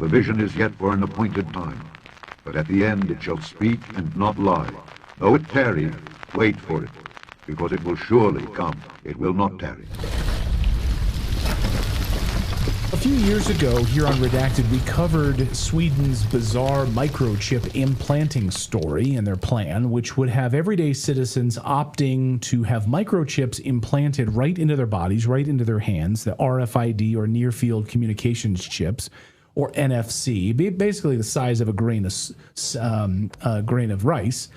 the vision is yet for an appointed time. But at the end it shall speak and not lie. Though it tarry, wait for it, because it will surely come. It will not tarry. A few years ago, here on Redacted, we covered Sweden's bizarre microchip implanting story and their plan, which would have everyday citizens opting to have microchips implanted right into their bodies, right into their hands, the RFID or near-field communications chips, or NFC, basically the size of a grain of rice.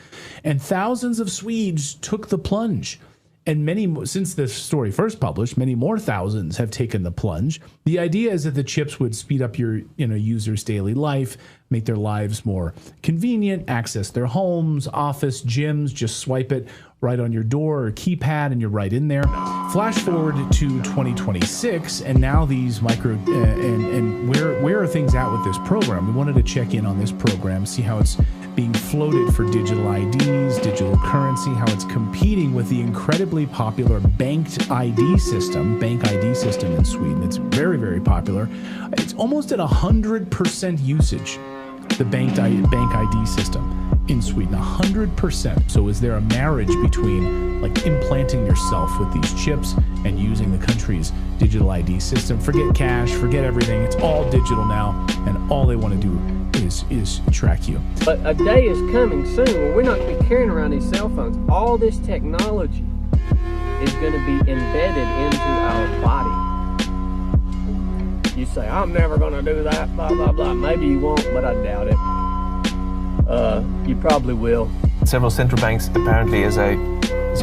And thousands of Swedes took the plunge. And since this story first published, many more thousands have taken the plunge. The idea is that the chips would speed up your users' daily life, make their lives more convenient, access their homes, office, gyms, just swipe it right on your door or keypad and you're right in there. Flash forward to 2026, and now these where are things at with this program? We wanted to check in on this program, see how it's being floated for digital IDs, digital currency, how it's competing with the incredibly popular bank ID system in Sweden. It's very, very popular. It's almost at 100% usage, the bank ID system in Sweden, 100%. So is there a marriage between like implanting yourself with these chips and using the country's digital ID system? Forget cash, forget everything. It's all digital now, and all they want to do is track you. But a day is coming soon where we're not going to be carrying around these cell phones. All this technology is going to be embedded into our body. You say, I'm never going to do that, blah, blah, blah. Maybe you won't, but I doubt it. You probably will. Several central banks apparently, as I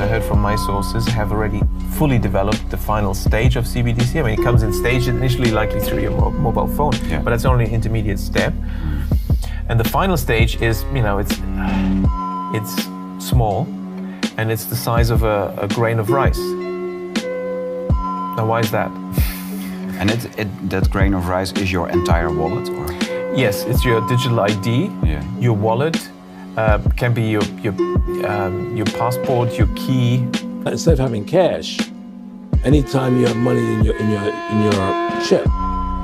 heard from my sources, have already fully developed the final stage of CBDC. I mean, it comes in stages, initially likely through your mobile phone, but that's only an intermediate step. And the final stage is, it's small, and it's the size of a grain of rice. Now, why is that? And that grain of rice is your entire wallet, or? Yes, it's your digital ID, your wallet, can be your passport, your key. Instead of having cash, anytime you have money in your chip,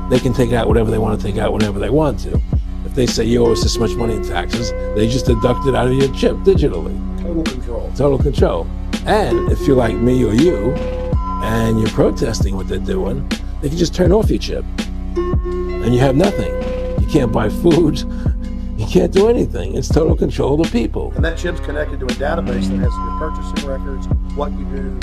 they can take out whatever they want to take out whenever they want to. If they say you owe us this much money in taxes, they just deduct it out of your chip digitally. Total control. Total control. And if you're like me or you, and you're protesting what they're doing, they can just turn off your chip, and you have nothing. You can't buy food. You can't do anything. It's total control of the people. And that chip's connected to a database that has your purchasing records, what you do.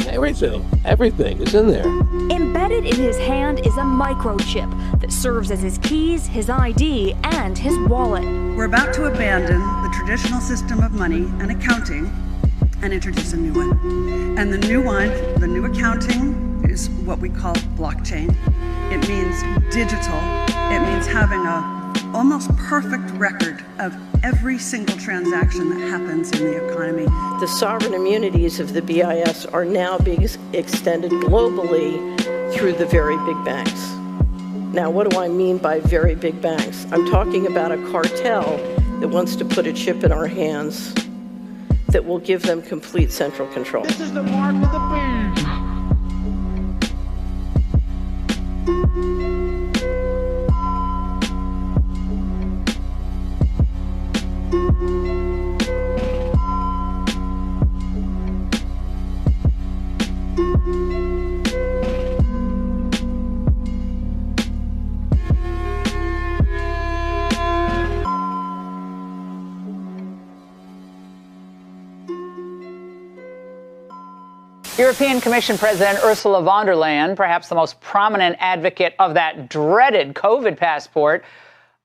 Everything is in there. Embedded in his hand is a microchip that serves as his keys, his ID, and his wallet. We're about to abandon the traditional system of money and accounting and introduce a new one. And the new accounting is what we call blockchain. It means digital. It means having a almost perfect record of every single transaction that happens in the economy. The sovereign immunities of the BIS are now being extended globally through the very big banks. Now, what do I mean by very big banks? I'm talking about a cartel that wants to put a chip in our hands that will give them complete central control. This is the mark of the beast. European Commission President Ursula von der Leyen, perhaps the most prominent advocate of that dreaded COVID passport,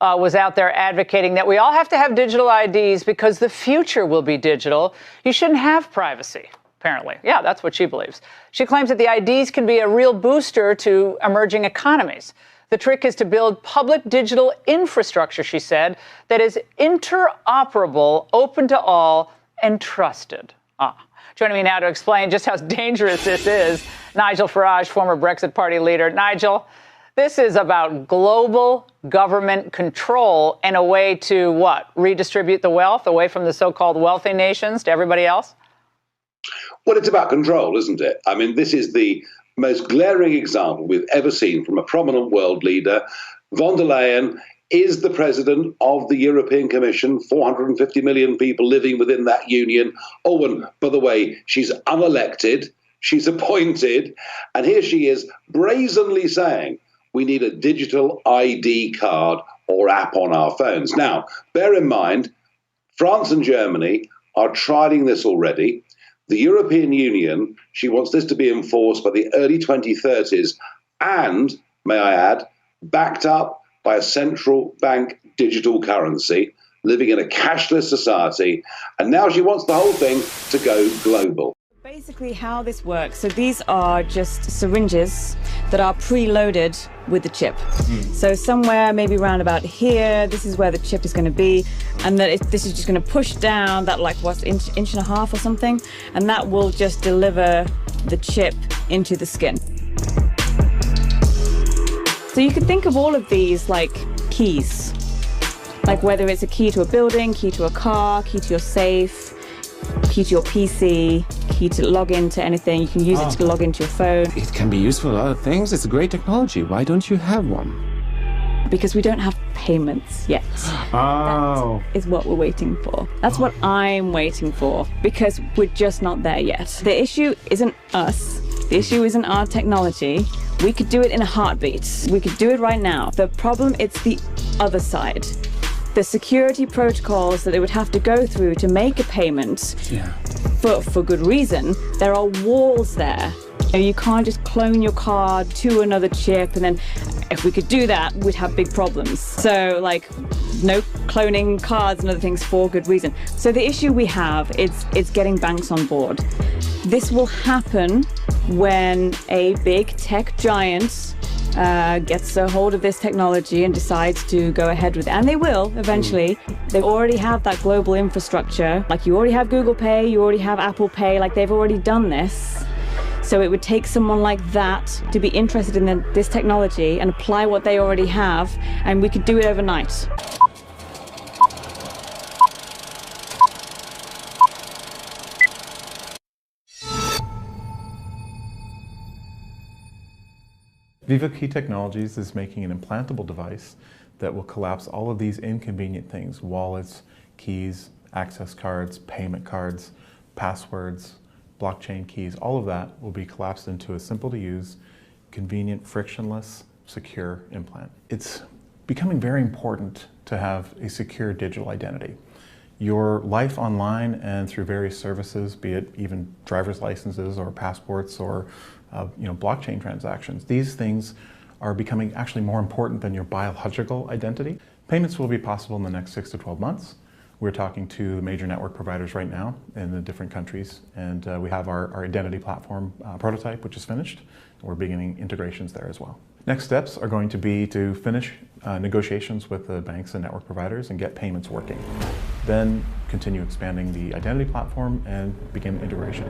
was out there advocating that we all have to have digital IDs because the future will be digital. You shouldn't have privacy, apparently. Yeah, that's what she believes. She claims that the IDs can be a real booster to emerging economies. The trick is to build public digital infrastructure, she said, that is interoperable, open to all, and trusted. Joining me now to explain just how dangerous this is, Nigel Farage, former Brexit Party leader. Nigel, this is about global government control and a way to, what, redistribute the wealth away from the so-called wealthy nations to everybody else? Well, it's about control, isn't it? I mean, this is the most glaring example we've ever seen from a prominent world leader. Von der Leyen is the president of the European Commission, 450 million people living within that union. Oh, and by the way, she's unelected, she's appointed, and here she is brazenly saying we need a digital ID card or app on our phones. Now, bear in mind, France and Germany are trialing this already. The European Union, she wants this to be enforced by the early 2030s and, may I add, backed up by a central bank digital currency, living in a cashless society. And now she wants the whole thing to go global. Basically how this works, so these are just syringes that are preloaded with the chip. So somewhere maybe around about here, this is where the chip is going to be, and this is just going to push down that like what's inch and a half or something, and that will just deliver the chip into the skin. So you could think of all of these like keys, like whether it's a key to a building, key to a car, key to your safe, key to your PC, key to log into anything. You can use it to log into your phone. It can be used for a lot of things. It's a great technology. Why don't you have one? Because we don't have payments yet. Oh. That is what we're waiting for. That's what I'm waiting for, because we're just not there yet. The issue isn't us. The issue isn't our technology. We could do it in a heartbeat. We could do it right now. The problem, it's the other side. The security protocols that they would have to go through to make a payment, for good reason. There are walls there. You can't just clone your card to another chip, and then if we could do that, we'd have big problems. So like, no cloning cards and other things for good reason. So the issue we have is getting banks on board. This will happen when a big tech giant gets a hold of this technology and decides to go ahead with it. And they will eventually. They already have that global infrastructure. Like you already have Google Pay, you already have Apple Pay, like they've already done this. So it would take someone like that to be interested in this technology and apply what they already have, and we could do it overnight. VivaKey Technologies is making an implantable device that will collapse all of these inconvenient things: wallets, keys, access cards, payment cards, passwords, blockchain keys. All of that will be collapsed into a simple to use, convenient, frictionless, secure implant. It's becoming very important to have a secure digital identity. Your life online and through various services, be it even driver's licenses or passports or blockchain transactions, these things are becoming actually more important than your biological identity. Payments will be possible in the next 6 to 12 months. We're talking to major network providers right now in the different countries, and we have our identity platform prototype, which is finished. We're beginning integrations there as well. Next steps are going to be to finish negotiations with the banks and network providers and get payments working. Then continue expanding the identity platform and begin integration.